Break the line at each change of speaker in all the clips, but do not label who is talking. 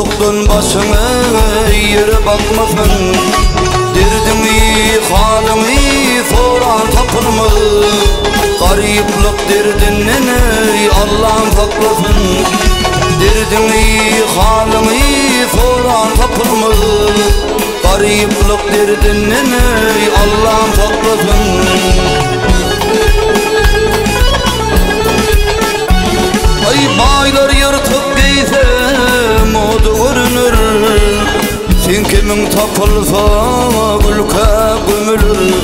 Soğuktan başına yere bakmasın. Derdini, halini soran tapılma. Gariplik derdinden Allah'ım saklasın. Derdini, halini soran tapılma. Gariplik derdinden Allah'ım saklasın. Ay baylar yırtıp giyse modu görünür. Sen kimin tapılsa ülke gömülür.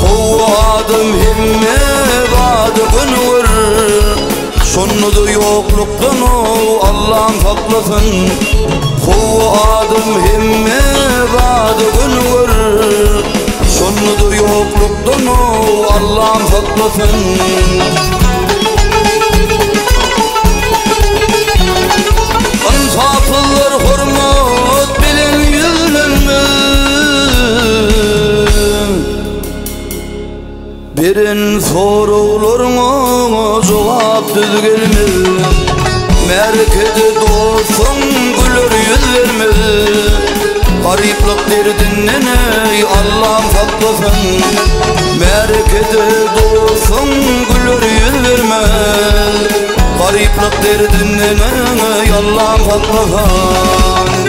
Kovadım himme vadı günür. Sonunu yokluktan Allah'ım saklasın. Kovadım himme vadı günür. Sonunu yokluktan Allah'ım saklasın. Ansafıllar hürmet bilen yüzlenme. Birin sorularına cevap düz gelme. Merkezi dostum gülür yüz verme. Gariplik derdinden Allah'ım saklasın. Merkezi dostum gülür yüz verme. Gariplik derdinden Allah'ım saklasın.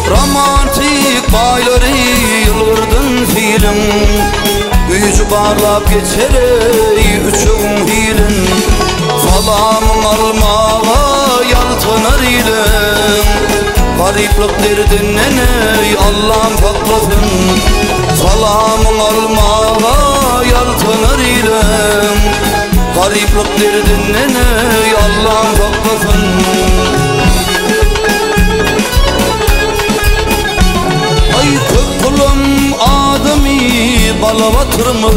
Romantik bayları yılgırdın fiilin. Gücü barlap geçer üçün hilin. Salamın almağa yaltınar ilin. Gariplik derdinden Allah'ım saklasın. Salamın almağa yaltınar ilin. Gariplik derdinden Allah'ım saklasın. Ay kök kulum adami balavatırmı.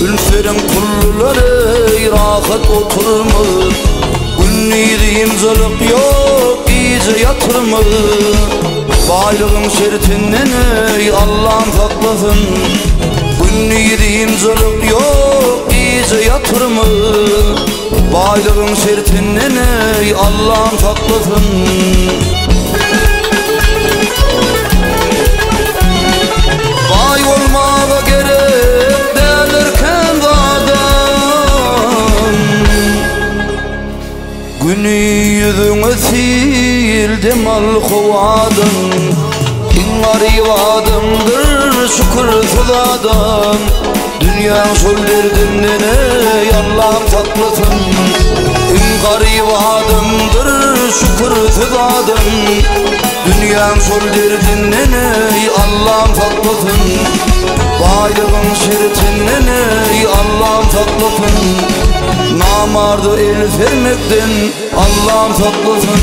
Ülferin kulluları rahat oturma. Günniydi imzalık yok iyice yatırma. Baylığın şeritinden Allah'ım saklasın. Günniydi imzalık yok iyice yatırma. Baylığın şeritinden Allah'ım saklasın. Vay olmağa gerek derlerken adam. Günü yüzüne sildim al-kovadın. İn garibadımdır şükürsüz adam. Dünya sol derdinden Allah'ım saklasın. İn garibadımdır şükürsüz adam. Dünya sol derdinden Allah'ım saklasın. Baylığın şeritinden Allah'ım saklasın. Namardı el vermekten Allah'ım saklasın.